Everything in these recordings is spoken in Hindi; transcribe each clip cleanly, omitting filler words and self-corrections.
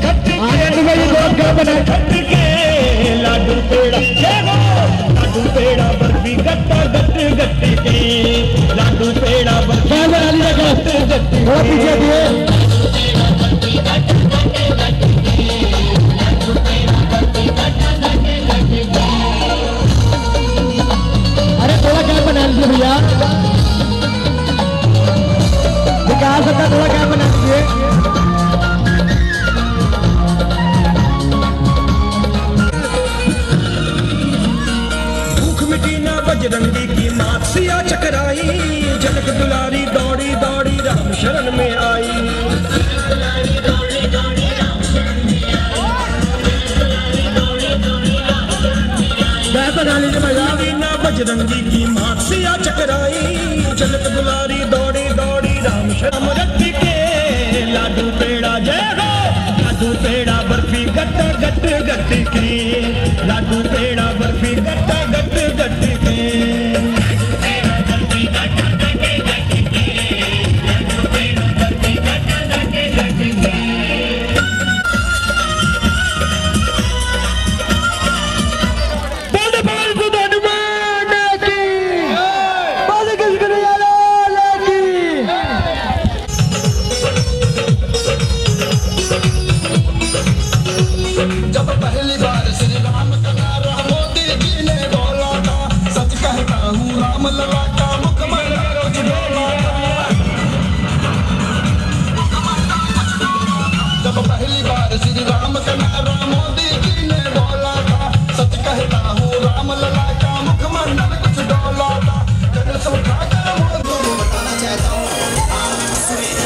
आनंद में ये दोस्त क्या बना खट के लाडू पेड़ा देखो लाडू पेड़ा बर्फी गट्टा गट गट के लाडू पेड़ा बर्फी गट गट थोड़ा पीछे दिए अरे थोड़ा क्या बना लीजिए भैया विकास का थोड़ा क्या बना लीजिए बजरंगी की मात सिया चकराई झलक दुलारी दौड़ी दौड़ी राम शरण में आई बना लीजिए भैया बजरंगी की मात सिया चकराई झलक दुलारी दौड़ी दौड़ी राम शरण रख के लाडू पेड़ा जय हो लाडू पेड़ा बर्फी गट गट गट के लाडू पेड़ा बर्फी गट गट गट के जब पहली बार श्री राम का नारा मोदी जी ने बोला था सच कहता हूँ राम लला का मुखमंडल कुछ बोला था जब पहली बार श्री राम का नारा मोदी जी ने बोला था सच कहता हूँ राम लला का मुखमंडल कुछ डोला था जगह सब उठा कर मोदी बताना चाहता हूँ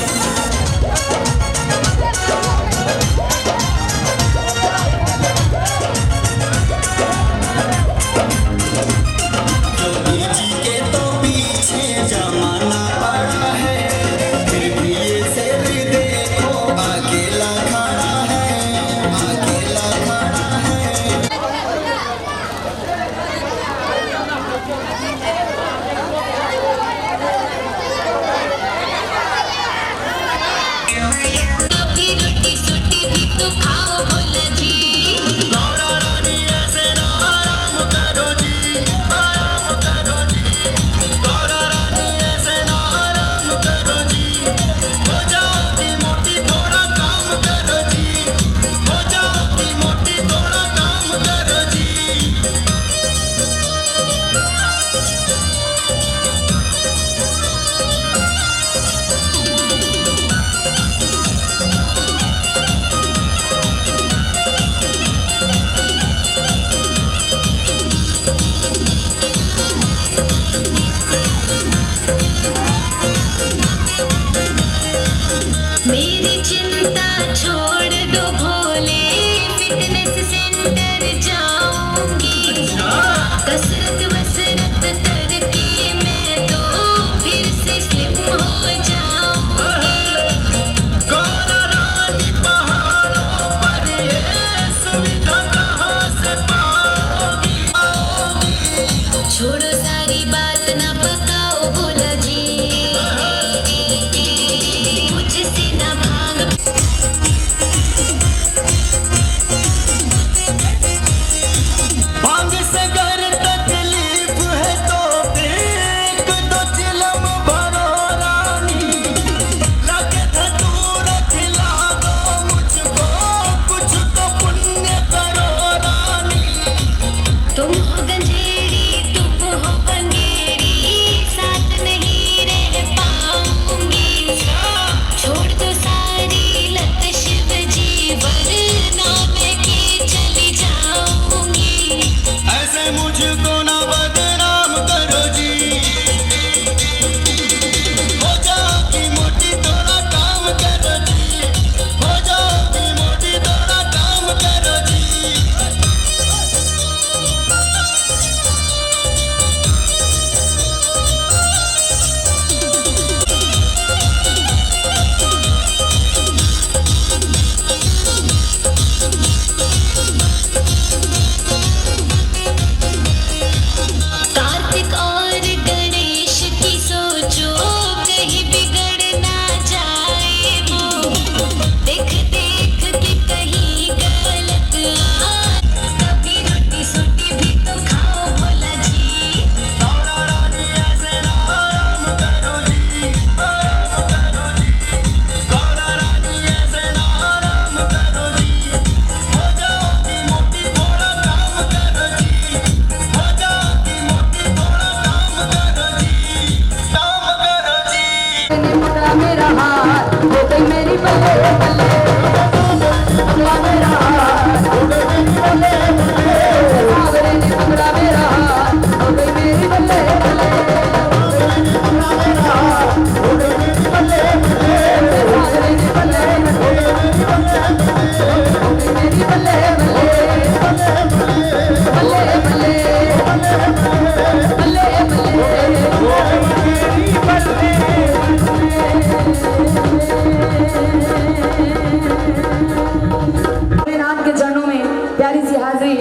प्यारी सी हाजिरी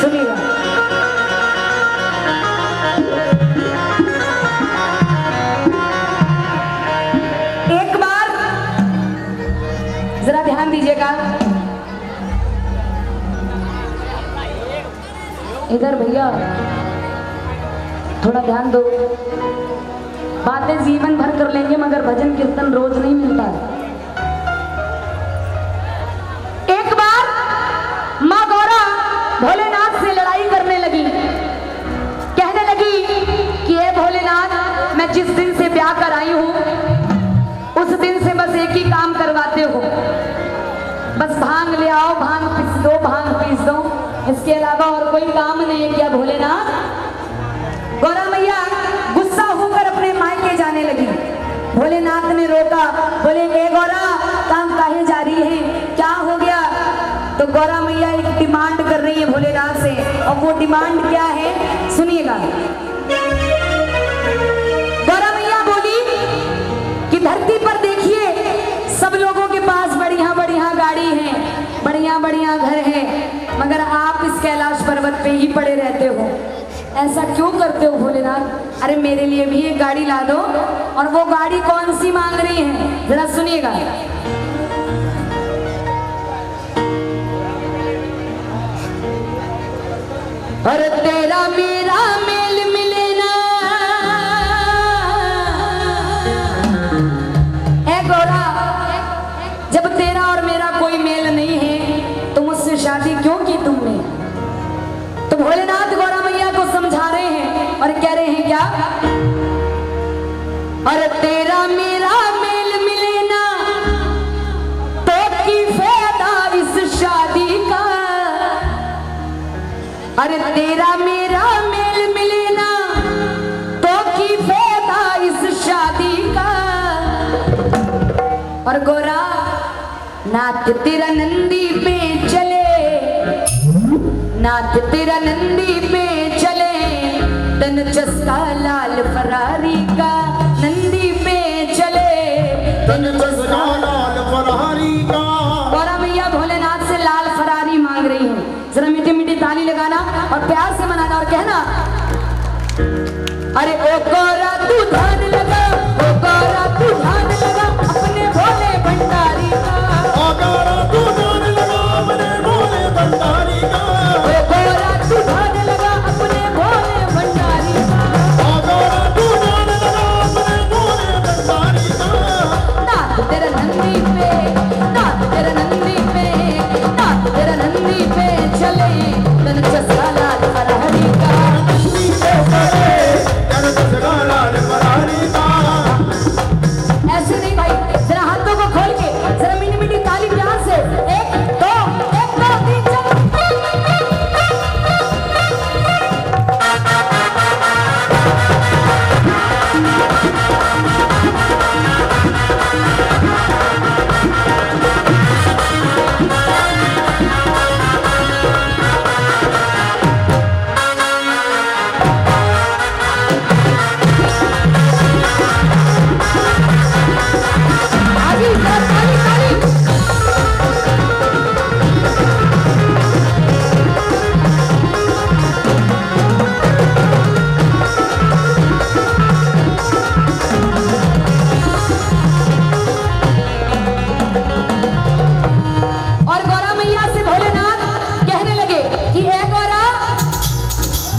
सुनिएगा। एक बार जरा ध्यान दीजिएगा, इधर भैया थोड़ा ध्यान दो। बातें जीवन भर कर लेंगे मगर भजन कीर्तन रोज नहीं मिलता है। एक बार माँ गौरा भोलेनाथ से लड़ाई करने लगी, कहने लगी कि हे भोलेनाथ, मैं जिस दिन से ब्याह कर आई हूं उस दिन से बस एक ही काम करवाते हो, बस भांग ले आओ, भांग पीस दो, भांग पीस दो, इसके अलावा और कोई काम नहीं है क्या भोलेनाथ? गौरा मैया गुस्सा होकर अपने मायके जाने लगी। भोलेनाथ ने रोका, बोले ए गौरा, काम काहे जा रही है, क्या हो गया? तो गौरा मैया एक डिमांड कर रही है भोलेनाथ से, और वो डिमांड क्या है सुनिएगा। गौरा मैया बोली कि धरती पर देखिए सब लोगों के पास बढ़िया बढ़िया गाड़ी है, बढ़िया बढ़िया घर है, मगर आप इस कैलाश पर्वत पे ही पड़े रहते हो, ऐसा क्यों करते हो भोलेनाथ? अरे मेरे लिए भी एक गाड़ी ला दो। और वो गाड़ी कौन सी मांग रही है जरा सुनिएगा। अरे तेरा मेरा मेल मिले ना, ए गौरा, जब तेरा और मेरा कोई मेल नहीं है तो मुझसे शादी क्यों की तुमने? तो भोलेनाथ गौरा मैया को समझा रहे हैं और कह रहे हैं क्या? अरे तेरा मेरा मेल मिले ना तो की फायदा इस शादी का, अरे तेरा मेरा मेल मिले ना तो की फायदा इस शादी का। और गौरा, नाथ तेरा नंदी पे चले, नाथ तेरा नंदी पे चले, तन चस्का लाल फरारी का, नंदी पे चले तन चस्का लाल फरारी का। गौरा मैया भोलेनाथ से लाल फरारी मांग रही है। जरा मीठी मीठी ताली लगाना और प्यार से मनाना और कहना, अरे ओ गौरा तू ध्यान लगा, ओ गौरा तू ध्यान लगा अपने भोले भंडारी का, ओ गौरा तू ध्यान लगा अपने भोले भंडारी का, ओ गौरा तू ध्यान लगा अपने भोले भंडारी का, ओ गौरा तू ध्यान लगा अपने भोले भंडारी का। नाथ तेरा नंदी पे, नाथ तेरा नंदी पे, नाथ तेरा नंदी पे चले, तन चस्का लाल फरारी का, नंदी पे चले तन चस्का लाल फरारी का। ऐसे नहीं भाई, जरा हाथों को खोल के जरा मीठी मीठी ताली प्यार से, एक दो 3 4। आगे जरा ताली ताली। और गौरा मैया से भोलेनाथ कहने लगे कि हे गौरा,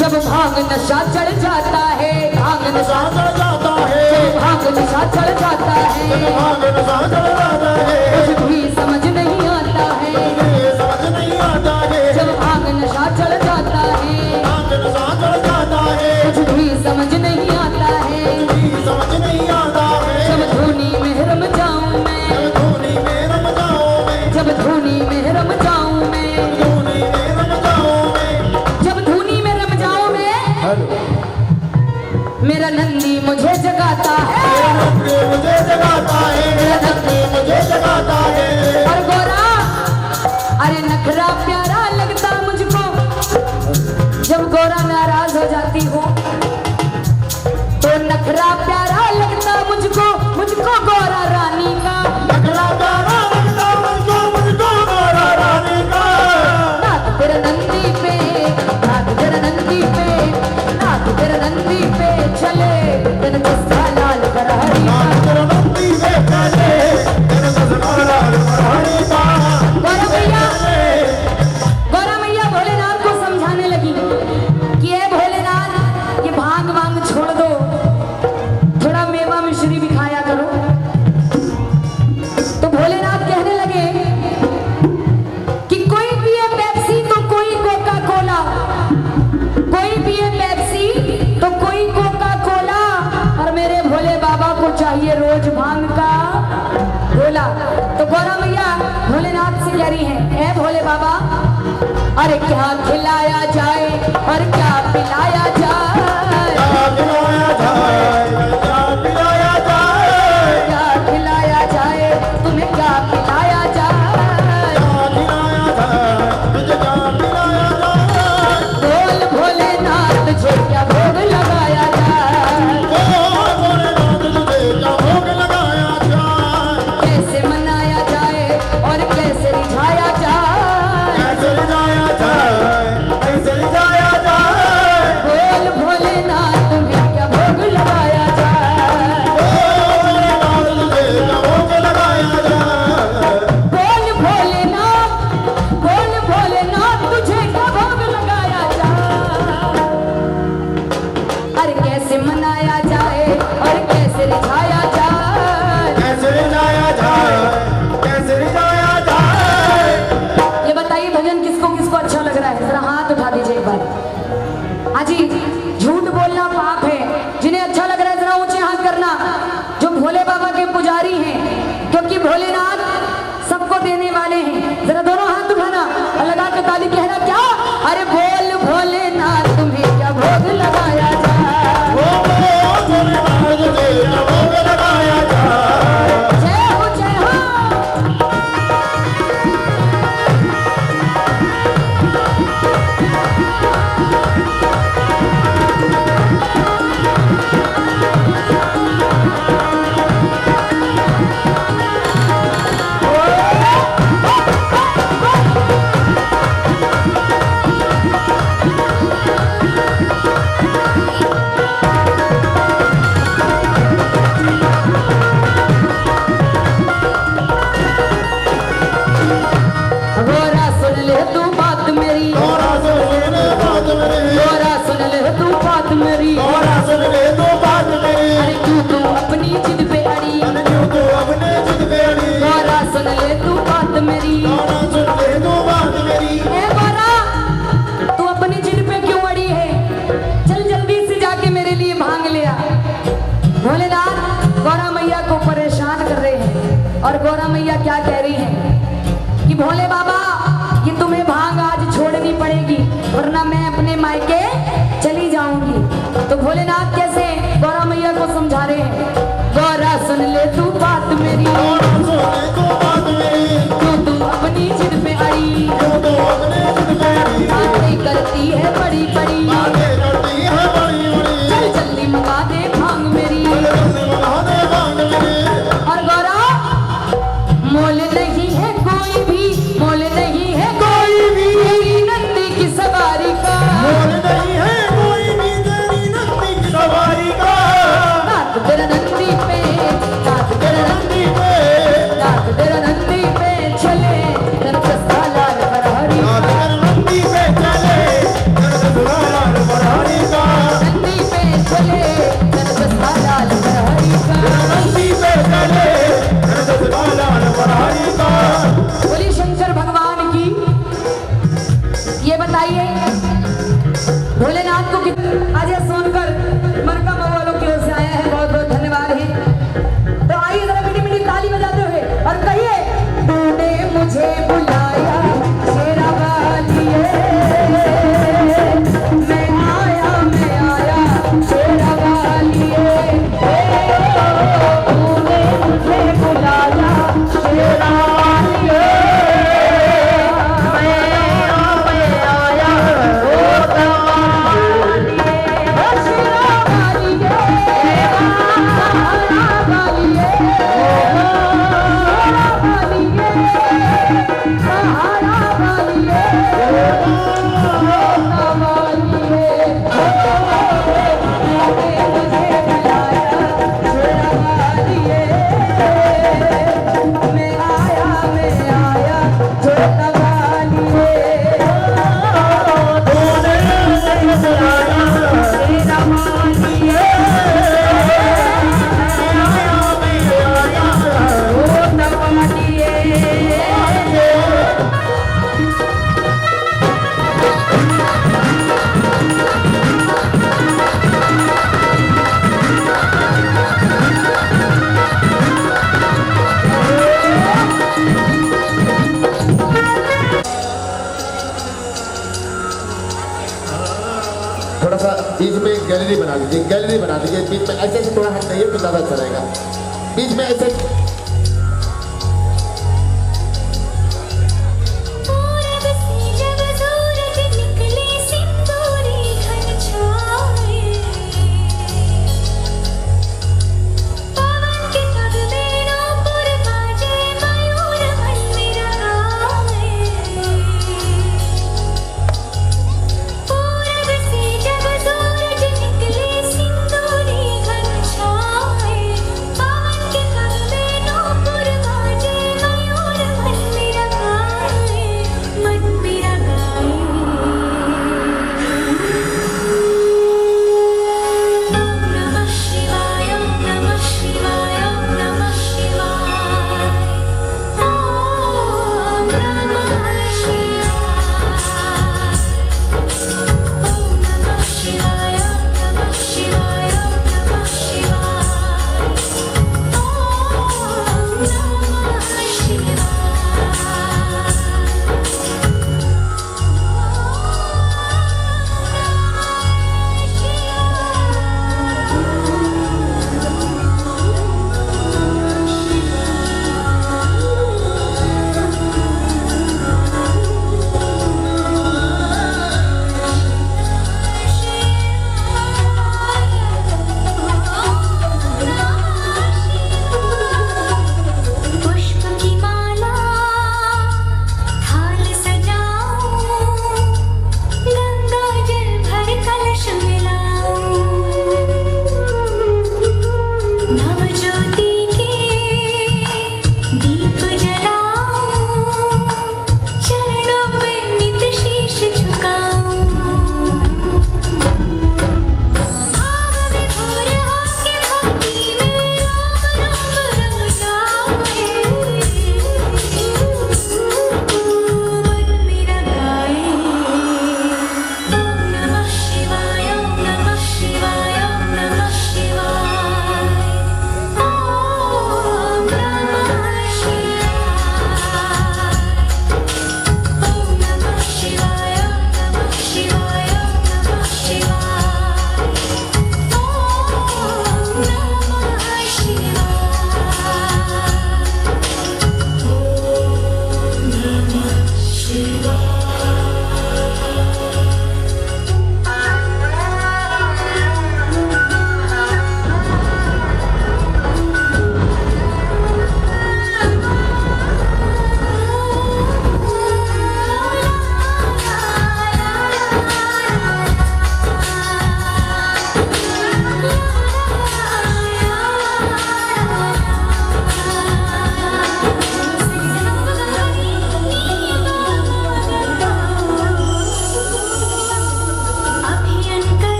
जब भांग नशा चढ़ जाता है, भांग नशा चढ़ जाता है, भांग नशा चढ़ जाता है, भांग नशा चढ़ जाता है, कुछ भी समझ नहीं आता है, ये समझ नहीं आता है, जब भांग नशा चढ़ जाता है, भांग नशा चढ़ जाता है, कुछ भी समझ नहीं आता है, ये समझ नहीं आता है। जब धुनी में रम जाऊं मैं, जब धूनी में रम जाऊं मैं, जब धुनी में रम जाऊं मैं, धूनी में रम जाऊं मैं। जब धुनी में रम जाऊं मैं, मेरा नंदी मुझे जगाता है, नंदी मुझे जगाता है, मेरा नंदी मुझे जगाता है। और गौरा, अरे नखरा प्यारा लगता मुझको, जब गौरा नाराज हो जाती हो तो नखरा प्यारा लगता मुझको, मुझको गौरा रानी का, नखरा प्यारा लगता मुझको, मुझको गौरा रानी का। नाथ तेरा करी है, ए भोले बाबा अरे क्या खिलाया जाए और क्या पिलाया जाए, क्या खिलाया जाए, क्या पिलाया जाए, क्या खिलाया जाए तुम्हें क्या पिलाया जाए, क्या खिलाया जाए, मुझे क्या पिलाया जाए, बोल भोलेनाथ तुझे क्या भोग लगाया जाए, ओ भोलेनाथ तुझे क्या भोग लगाया जाए, कैसे मनाया जाए और कैसे रिझाया जाए, कैसे रिझाया जाए, कैसे रिझाया जाए, बोल भोलेनाथ तुम्हें क्या भोग लगाया जाए, ओ भोलेनाथ तुझे क्या भोग लगाया जाए, बोल भोलेनाथ तुझे क्या भोग लगाया जाए, अरे कैसे मनाया जाए और कैसे रिझाया जाए, कैसे रिझाया जाए, कैसे रिझाया जाए, ये बताइए भजन किसको किसको अच्छा लग रहा है, जरा हाथ उठा दीजिए एक बार। हाजी झूठ बोलना पाप है, जिन्हें अच्छा लग रहा है जरा ऊंचे हाथ करना, जो भोले बाबा के पुजारी हैं, क्योंकि भोलेनाथ सबको देने वाले हैं, जरा दोनों हाथ उठाना और लगा के ताली कहना क्या, अरे बोल भोलेनाथ तुम्हें क्या भोग लगाया जाए, ओ भोलेनाथ तुझे क्या भोग लगाया जाए, जय हो जय हो। गोरा सुन ले तू बात मेरी, गोरा सुन ले बात मेरी, गोरा सुन ले तू बात मेरी, गोरा सुन ले तो बात मेरी, अरे तू अपनी जिद पे अड़ी, अरे क्यों तू अपने जिद पे अड़ी, गोरा सुन ले तू बात मेरी, गोरा सुन ले तो बात मेरी, ए गोरा तू अपनी जिद पे क्यों अड़ी है, चल जल्दी से जाके मेरे लिए भांग ले आ। भोलेनाथ गौरा मैया को परेशान कर रहे हैं और गौरा मैया क्या कह रही हैं कि भोले बाबा ये तुम्हें भांग आज छोड़नी पड़ेगी वरना मैं अपने मायके चली जाऊंगी। तो भोलेनाथ कैसे गौरा मैया को समझा रहे हैं, गौरा सुन ले तू बात मेरी, गोरा सुन ले तो बात मेरी, तू अपनी जिद पे अड़ी, क्यों तू अपने जिद पे अड़ी, बातें करती है बड़ी बड़ी, बातें करती है बड़ी बड़ी, चल जल्दी मंगा दे भांग मेरी, जल्दी मंगा दे भांग मेरी, और गौरा मोल नहीं है कोई भी, मोल नहीं है कोई भी तेरी नंदी की सवारी का, मोल नहीं है कोई भी तेरी नंदी की सवारी का, नाक तेरा नंदी पे, नाक तेरा नंदी पे, नाक तेरा नंदी पे चले, तेरा सस्ता लाल बरहरी थोड़ा सा बीच में गैलरी बना लीजिए, गैलरी बना दीजिए बीच में, ऐसे ऐसे थोड़ा हट जाइए तो ज़्यादा अच्छा रहेगा। बीच में ऐसे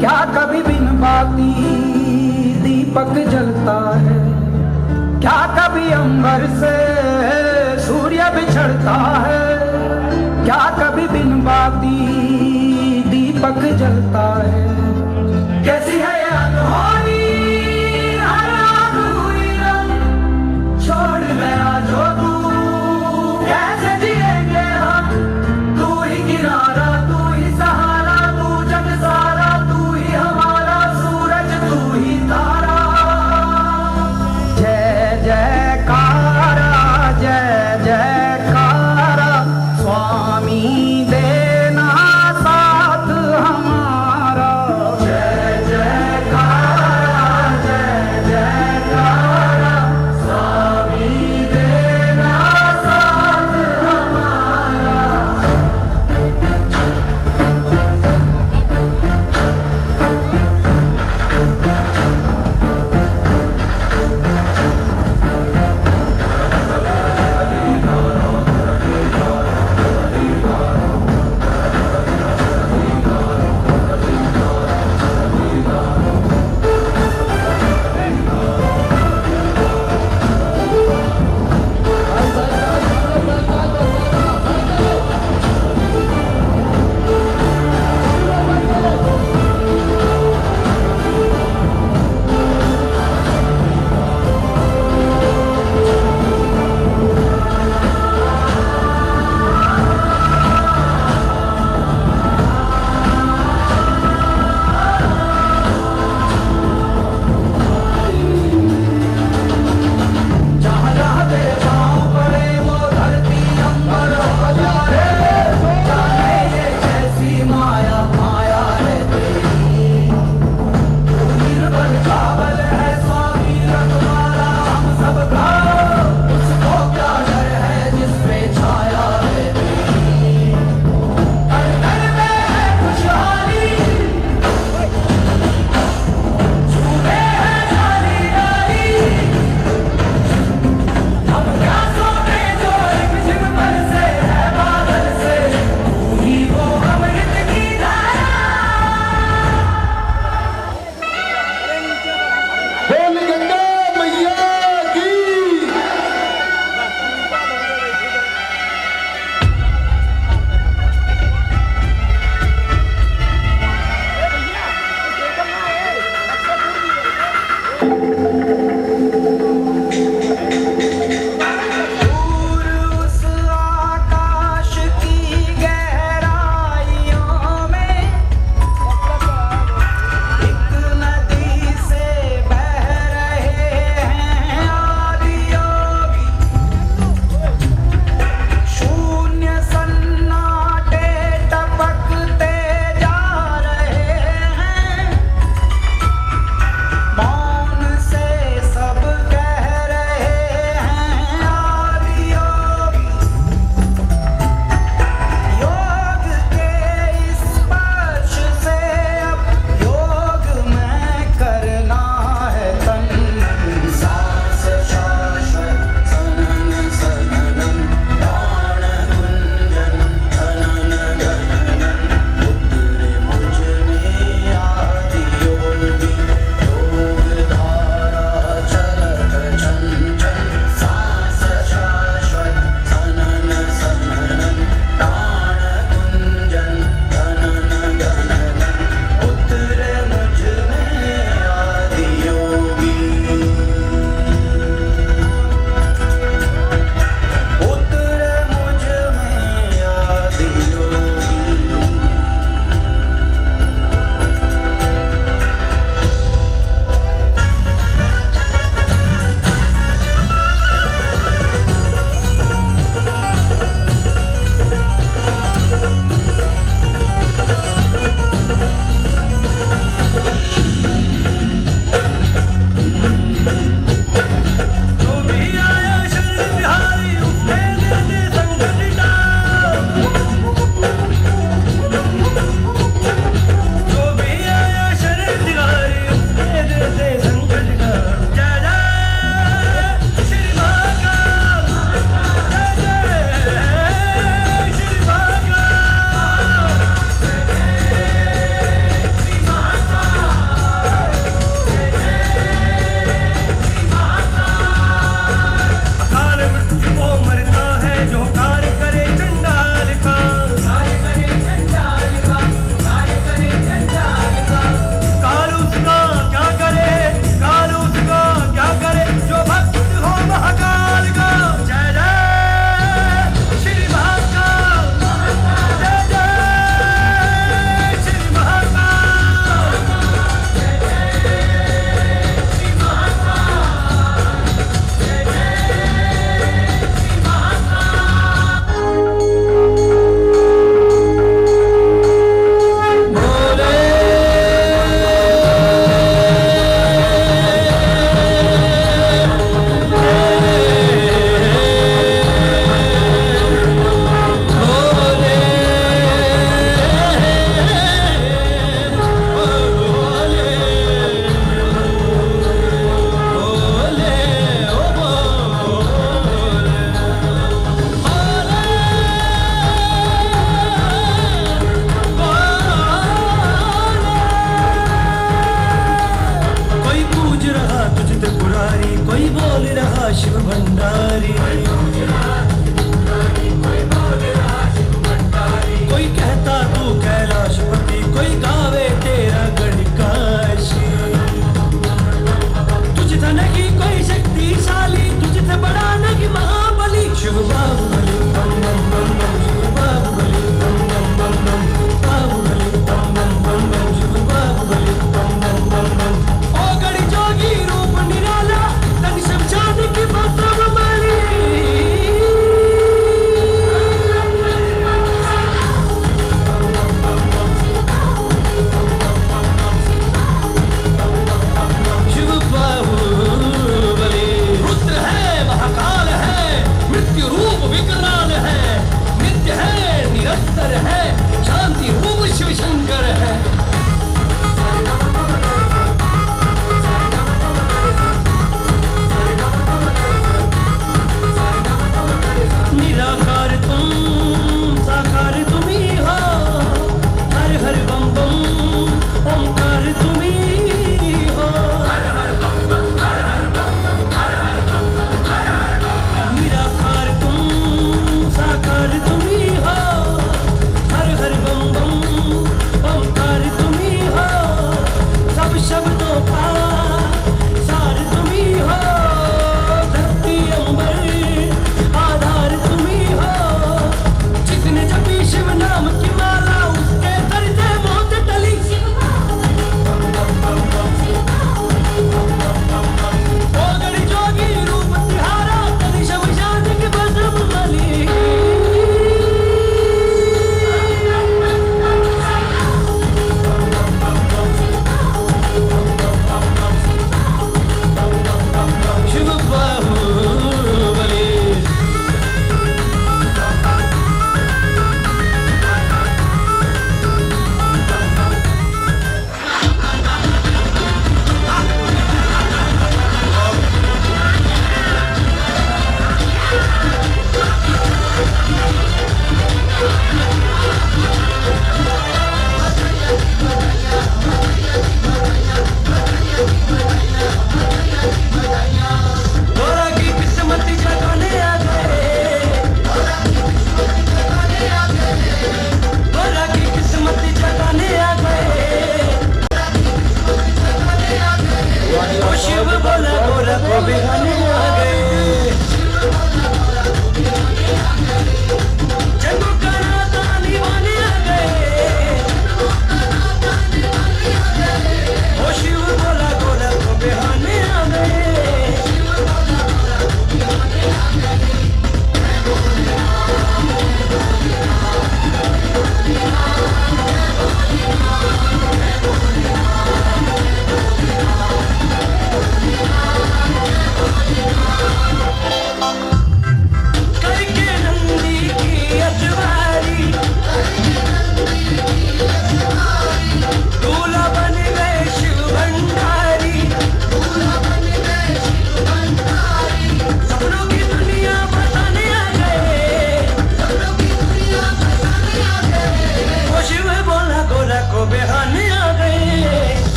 क्या कभी बिन बाती दीपक जलता है, क्या कभी अंबर से सूर्य बिछड़ता है, क्या कभी बिन बाती दीपक जलता है। कैसी है ये अनहोनी हर आग हुई रंग, छोड़ गया जो तू कैसे जिएंगे हम। तू ही किनारा, तू ही सहारा, तू जग सारा, तू ही हमारा सूरज, तू ही तारा। जय जयकारा, जय जयकारा, स्वामी देना साथ हमारा। जय जयकारा,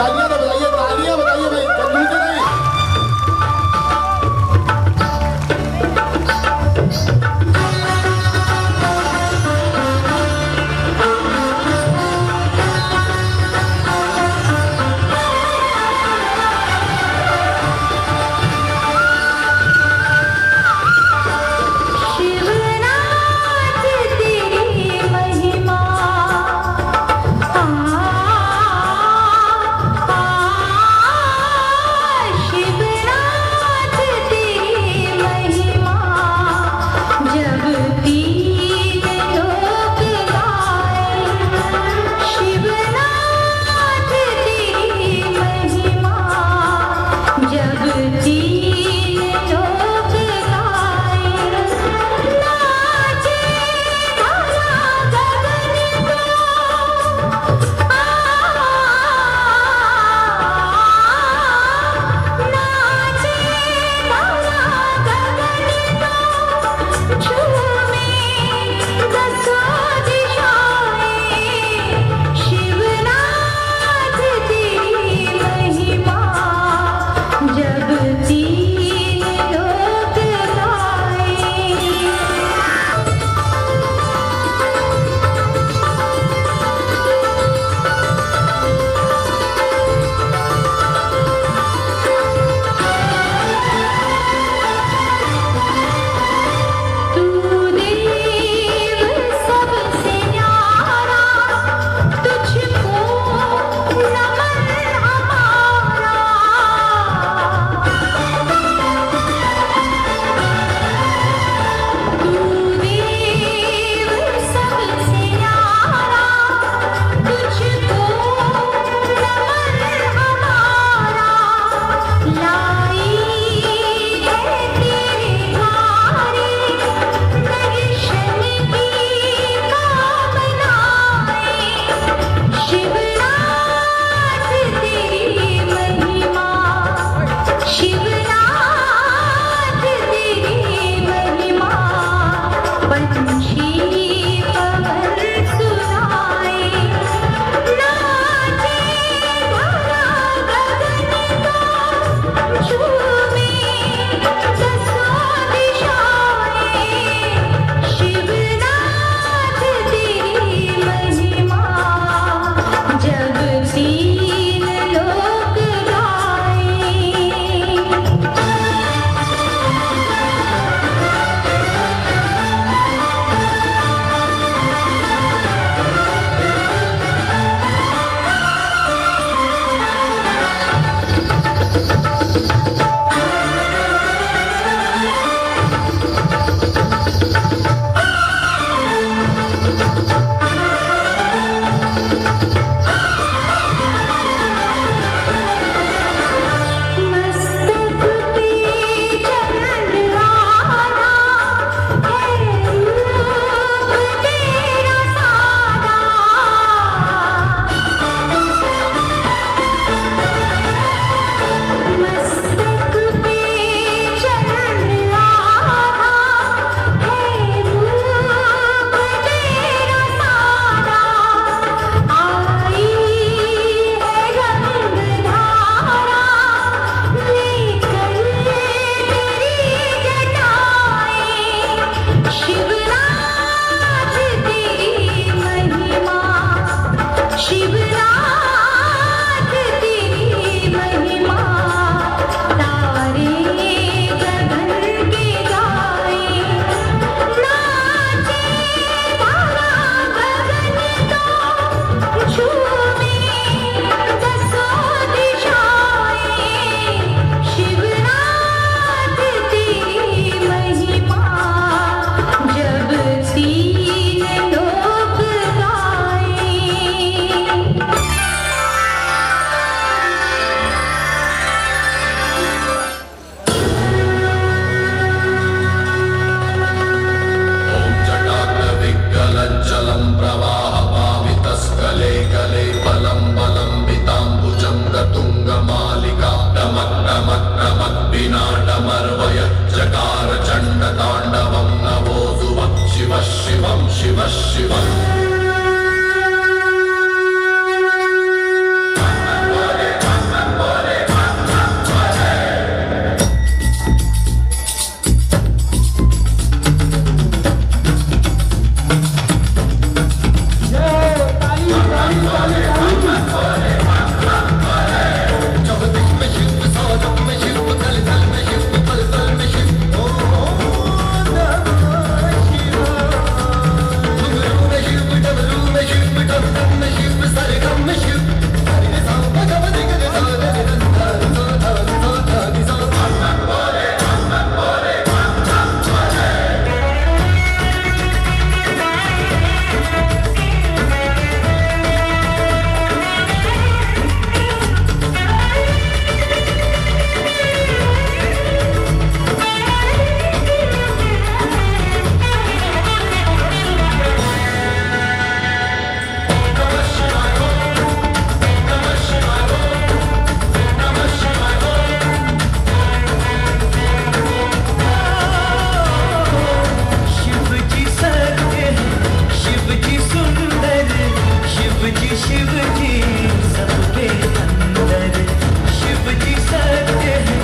तालियां तो बजाइए, तालियां बजाइए भाई, कंजूसी नहीं। शिवनाथ तेरी महिमा आ शिव जी सबके अंदर, शिव जी सत्य है,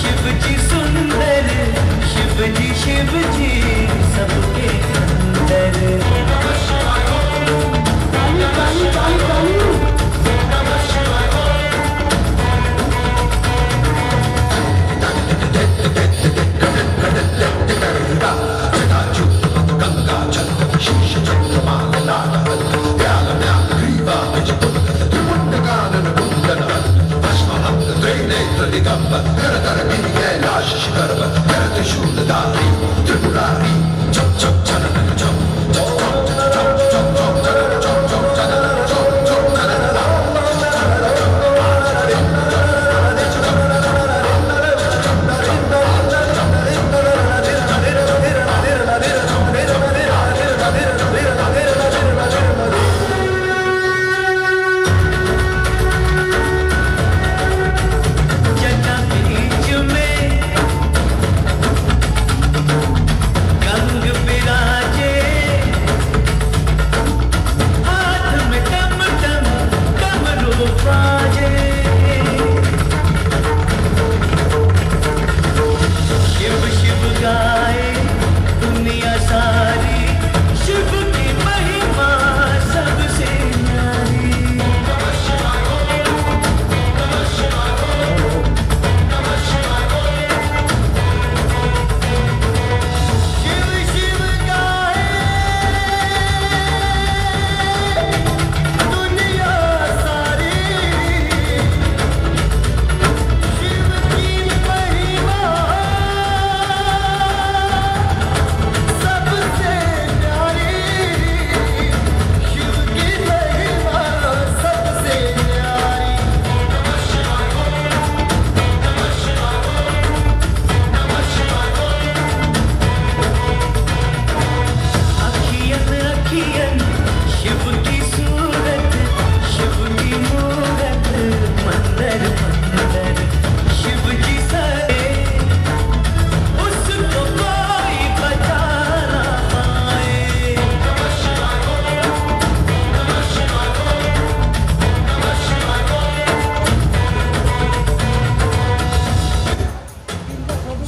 शिव जी सुंदर, शिव जी सबके अंदर।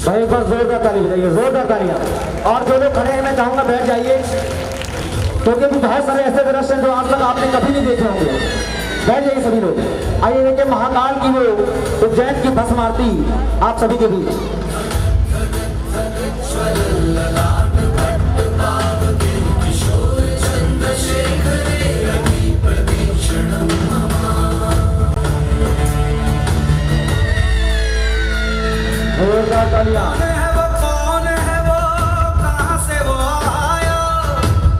भाई एक बार जोरदार ताली बजाइए, जोरदार तालियां। और जो लोग खड़े हैं मैं चाहूंगा बैठ जाइए, क्योंकि अभी बहुत सारे ऐसे दृश्य हैं जो आज तक आपने कभी नहीं देखे होंगे। बैठ जाइए सभी लोग। आइए देखिए महाकाल की वो उज्जैन की भस्म आरती आप सभी के बीच। जोरदार तालियां। कौन है वो कहां से वो आया,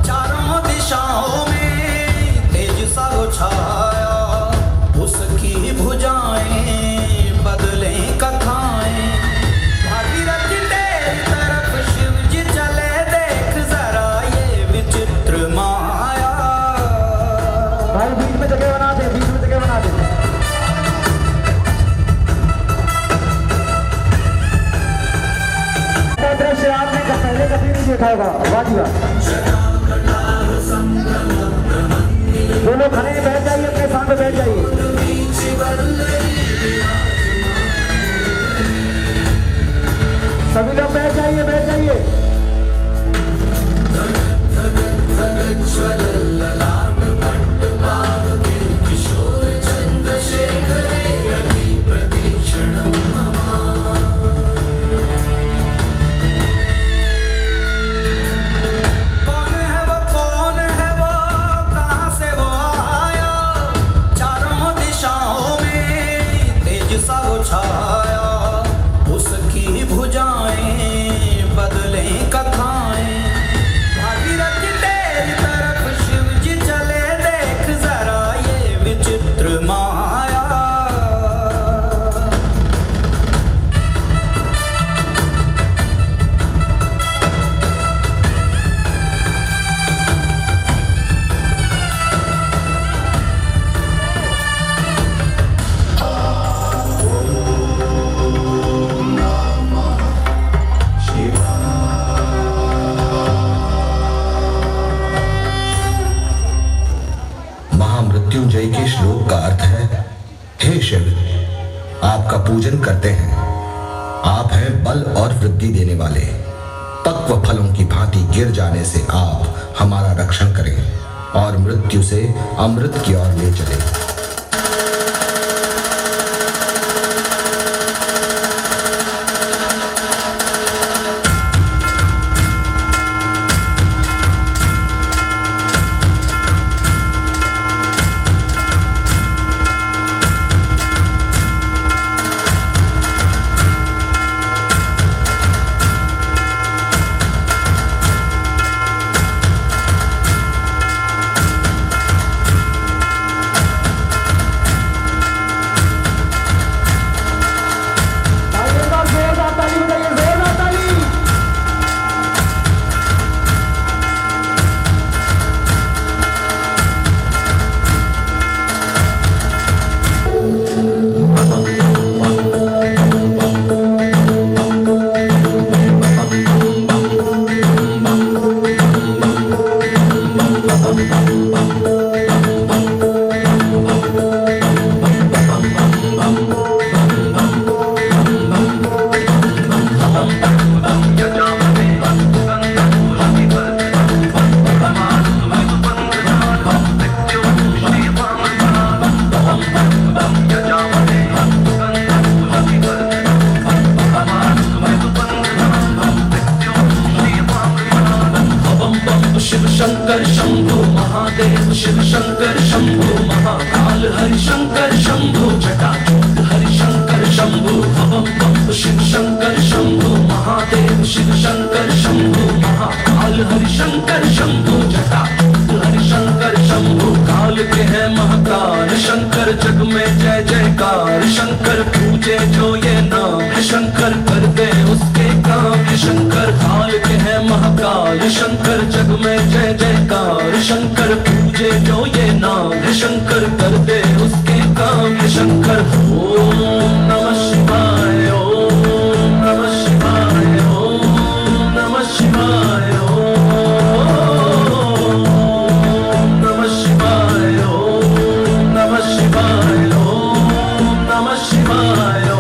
चारों दिशाओं में तेज सा वो छाया, उसकी भुजाएं बदले कथाएं, भागीरथ तेरी तरफ शिव जी चले, देख जरा ये विचित्र माया। भाई बीच में जगह बना दे, बीच में जगह बना दे। दृश्य आपने पहले कभी नहीं देखा होगा। वाह जी वाह। दोनों खड़े बैठ जाइए, अपने स्थान पे बैठ जाइए। सभी लोग बैठ जाइए, बैठ जाइए। कौन है वो कहां से वो आया, चारों मृत्युंजय के श्लोक का अर्थ है, हे शिव, आपका पूजन करते हैं। आप हैं बल और वृद्धि देने वाले। तत्व फलों की भांति गिर जाने से आप हमारा रक्षण करें और मृत्यु से अमृत की ओर ले चले। शिव शंकर शंभु महादेव, शिव शंकर शंभु महाकाल, हरि शंकर शंभु जटाजूट, हरि शंकर शंभु बम बम। शिव शंकर शंभु महादेव, शिव शंकर शंभु महाकाल, हरि शंकर शंभु जटाजूट, हरि शंकर शंभु। काल के है महाकाल शंकर, जग में जय जयकार शंकर। पूजे जो ये नाम है शंकर, कर दे उसके काम है शंकर। काल के है महाकाल शंकर, जग में जय जयकार शंकर। पूजे जो ये नाम है शंकर, कर दे उसके काम है शंकर। ओम नमः शिवाय, ओम नमः शिवाय, ओम नमः शिवाय, ओम नमः शिवाय, ओम नमः शिवाय, ओम नमः शिवाय,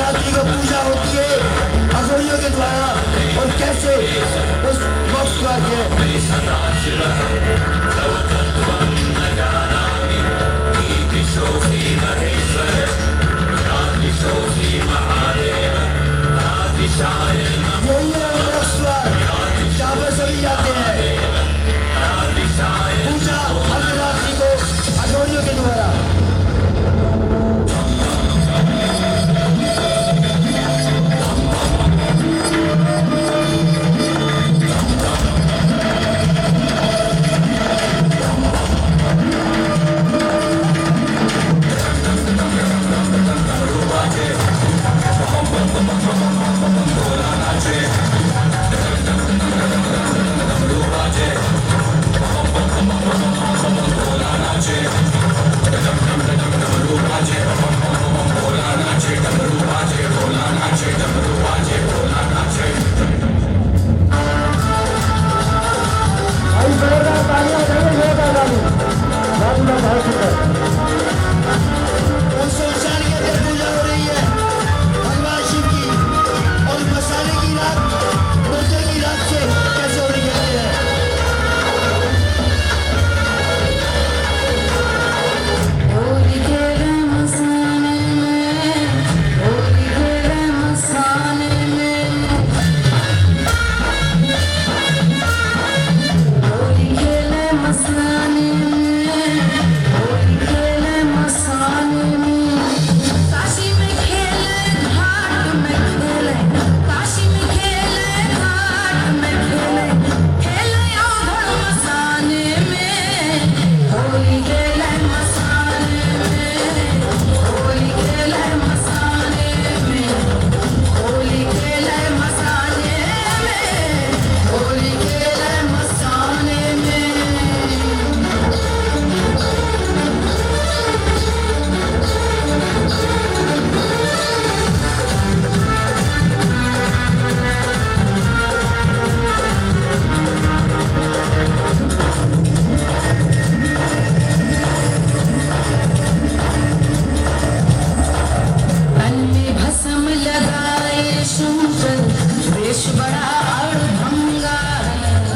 शिवरात्रि को पूजा होती है अघोरियों के द्वारा और कैसे उस वक्त का यही है अमरेश्वर जहाँ पर सभी जाते हैं पूजा अर्धरात्रि को अघोरियों के द्वारा।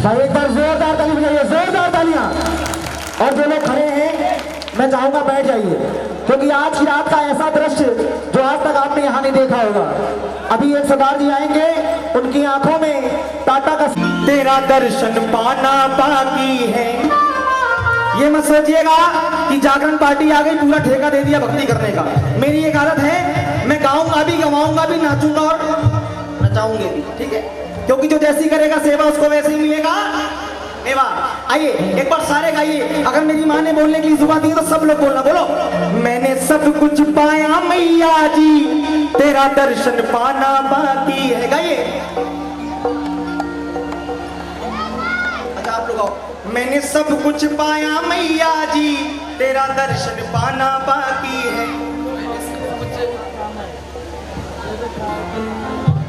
भाई एक बार जोरदार ताली बजाइए, जोरदार तालियां। और जो लोग खड़े हैं मैं चाहूंगा बैठ जाइए, क्योंकि आज की रात का ऐसा दृश्य जो आज तक आपने यहाँ नहीं देखा होगा। अभी एक सरदार जी आएंगे, उनकी आंखों में टाटा का तेरा दर्शन पाना बाकी है। ये मत सोचिएगा कि जागरण पार्टी आ गई पूरा ठेका दे दिया भक्ति करने का। मेरी एक आदत है, मैं गाऊंगा भी, गवाऊंगा भी, नाचूंगा और नचाऊंगे भी, ठीक है? क्योंकि जो जैसी करेगा सेवा उसको वैसे ही मिलेगा मेवा। आइए एक बार सारे गाइए। अगर मेरी माँ ने बोलने के लिए जुबान दी तो सब लोग बोलना, बोलो। मैंने सब कुछ पाया मैया जी, तेरा दर्शन पाना बाकी है। गाइए। अच्छा आप लोग आओ। मैंने सब कुछ पाया मैया जी, तेरा दर्शन पाना बाकी है।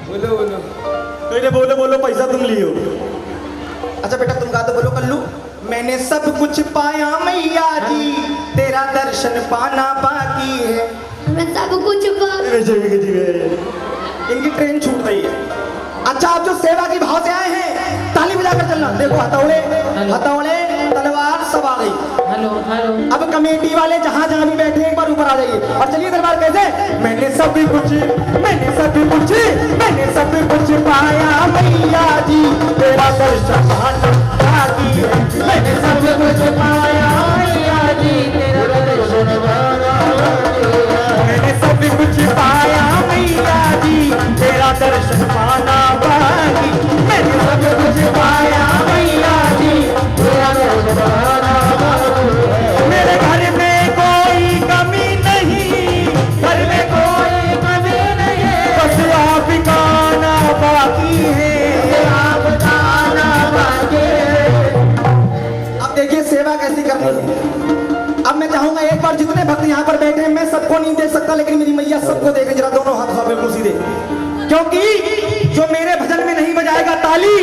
बोलो बोलो, तो बोलो बोलो, पैसा तुम लियो। अच्छा बेटा तुम गा दो, बोलो कल्लू। मैंने सब कुछ पाया मैया जी, तेरा दर्शन पाना बाकी है। मैं सब कुछ इनकी ट्रेन छूट रही है। अच्छा आप जो सेवा की भाव से आए हैं ताली बजाकर चलना। देखो हथौड़े हथौड़े तलवार सब आ गई। Hello hello. अब कमेटी वाले जहाँ जहाँ भी बैठे एक बार ऊपर आ जाइए और चलिए दरबार कैसे। मैंने सब कुछ पाया मैया जी, तेरा दर्शन पाना बाकी है। मैंने सब कुछ पाया मैया जी, तेरा दर्शन पाना बाकी है। मैंने सब कुछ पाया मैया जी, तेरा दर्शन पाना बाकी। मैंने सब कुछ पाया मैया जी, तेरा दर्शन पाना बाकी। मेरे घर में कोई कमी नहीं, घर में कोई कमी नहीं, बस आपका आना बाकी है, आपका आना बाकी है। अब देखिए सेवा कैसी करनी है। अब मैं चाहूंगा एक बार जितने भक्त यहाँ पर बैठे हैं, मैं सबको नहीं देख सकता लेकिन मेरी मैया सबको देखे। जरा दोनों हाथ हाथ बिल्कुल सीधे, क्योंकि जो मेरे भजन में नहीं बजाएगा ताली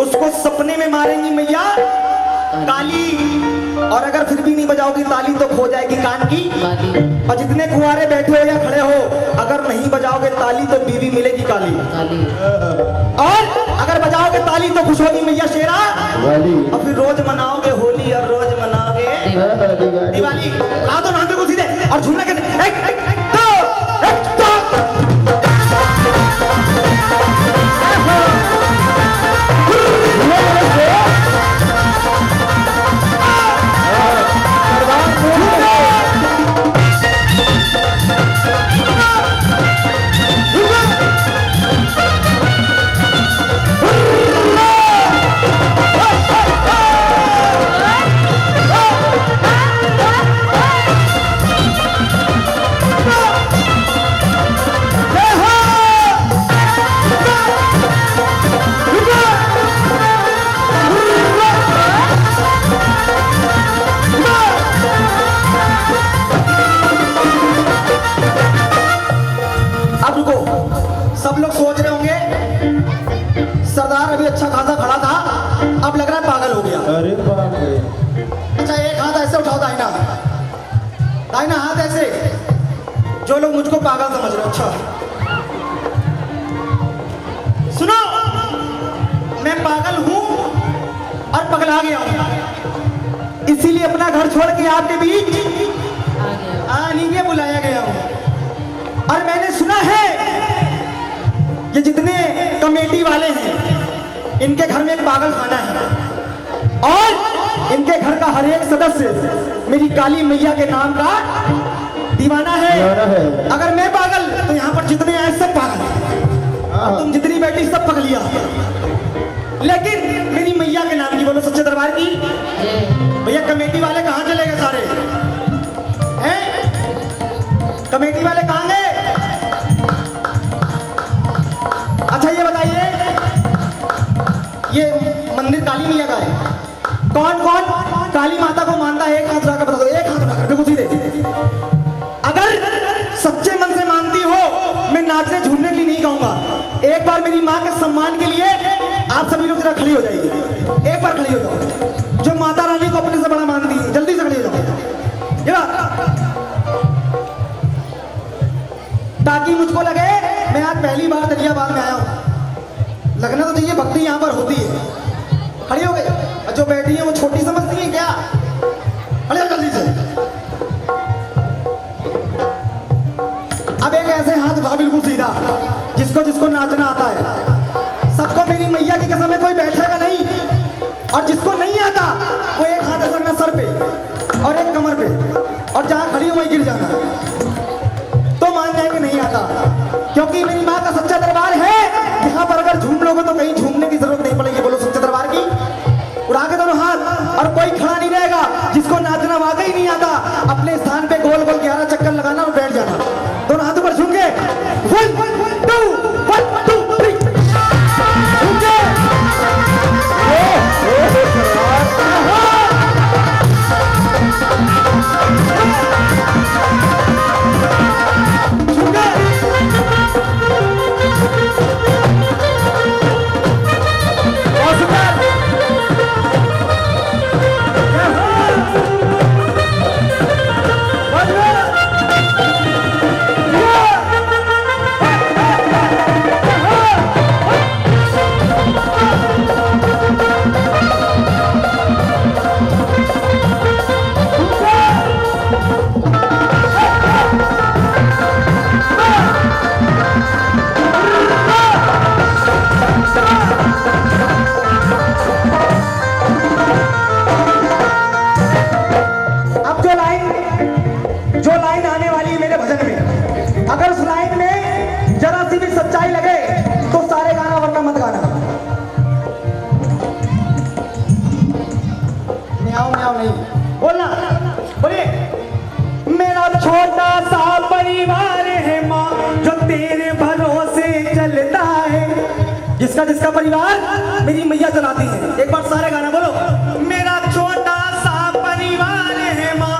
उसको सपने में मारेंगी मैया काली। और अगर फिर भी नहीं बजाओगी ताली तो खो जाएगी कान की। और जितने कुंवारे बैठे हो या खड़े हो, अगर नहीं बजाओगे ताली तो बीवी मिलेगी काली। और अगर बजाओगे ताली तो खुश होगी मैया शेरा। और फिर रोज मनाओगे होली और रोज मनाओगे दिवाली। ला दो नाम को सीधे और झूमने के अच्छा खासा खड़ा था, अब लग रहा है पागल हो गया। अरे बाप रे। अच्छा एक हाथ ऐसे उठाओ, दाहिना दाहिना हाथ ऐसे, जो लोग मुझको पागल समझ रहे हो। अच्छा सुनो, मैं पागल हूं और पगला गया हूं, इसीलिए अपना घर छोड़ के आपके बीच आने बुलाया गया हूं। और मैंने सुना है ये जितने कमेटी वाले हैं इनके घर में एक पागल खाना है और इनके घर का हर एक सदस्य मेरी काली मैया के नाम का दीवाना है। अगर मैं पागल तो यहाँ पर जितने आए सब पागल, तुम जितनी बैठी सब पगलिया, लेकिन मेरी मैया के नाम की बोलो सच्चे दरबार की। भैया कमेटी वाले कहाँ चले गए सारे हैं? कमेटी वाले कहाँ गए? अच्छा ये बताइए, ये मंदिर काली मैया का है, कौन कौन काली माता को मानता है? एक हाथ उठाकर बता दो, एक हाथ उठाकर बिल्कुल सीधे। अगर सच्चे मन से मानती हो, मैं नाचने झूमने के लिए नहीं कहूंगा, एक बार मेरी माँ के सम्मान के लिए आप सभी लोग जरा खड़ी हो जाइए, एक बार खड़ी हो जाओ। जो माता रानी को अपने से बड़ा मानती है, जल्दी से खड़ी हो जाओ, ताकि मुझको लगे मैं आज पहली बार दरियाबाद में आया हूं। लगना तो चाहिए भक्ति यहाँ पर होती है। खड़ी हो गई, जो बैठी है वो छोटी समझती है क्या? खड़ी हो जल्दी से। अब एक ऐसे हाथ उठा बिल्कुल सीधा, जिसको जिसको नाचना आता है। सबको मेरी मैया की कसम में कोई बैठेगा नहीं, और जिसको नहीं आता वो एक हाथ ऐसा रखना सर पे और एक कमर पे, और जहां खड़ी हो वहीं गिर जाना, तो मान जाएंगे नहीं आता। क्योंकि मेरी माँ का सच्चा दरबार है, यहाँ पर अगर झूम लोगे तो कहीं झूमने की जरूरत नहीं पड़ेगी। बोलो सच्चे दरबार की। उड़ा के दोनों हाथ, और कोई खड़ा नहीं रहेगा। जिसको नाचना वाकई नहीं आता, अपने स्थान पे गोल गोल 11 चक्कर लगाना और बैठ जाना, दोनों हाथों पर झूम के 1 2 1 2 3 झूम के। जिसका जिसका परिवार मेरी मैया चलाती है, एक बार सारे गाना बोलो। मेरा छोटा सा परिवार है माँ,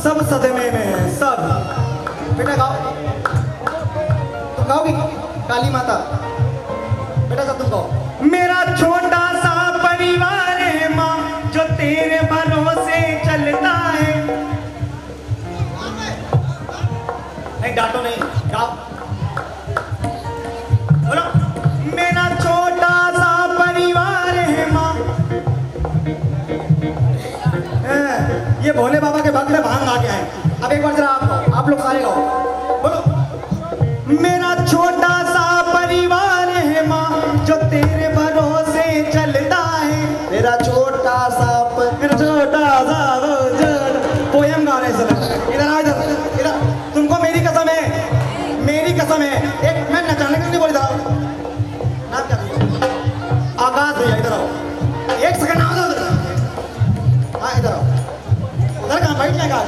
सब सदमे में है सब। बेटा गाओ, तुम गाओगी काली माता? बेटा सब तुम गाओ। मेरा छोटा सा परिवार नहीं डांटो नहीं, गाओ। बोलो। मेरा छोटा सा परिवार है माँ। ये भोले बाबा के भक्त में भांग आ गया है। अब एक बार जरा आप लोग सारे गाओ। बोलो। मेरा छोटा सा परिवार है माँ, जो तेरे भरोसे चलता है। मेरा छोटा सा पोयम गा रहे सर। इधर आ, इधर तुमको मेरी कसम है, मेरी कसम है। एक मैं नचाने के लिए बोल रहा हूँ। नाम क्या भैया? आकाश भैया, इधर आओ। एक सेकंड आओ। हाँ इधर आओ। उधर कहाँ बैठ जाएगा?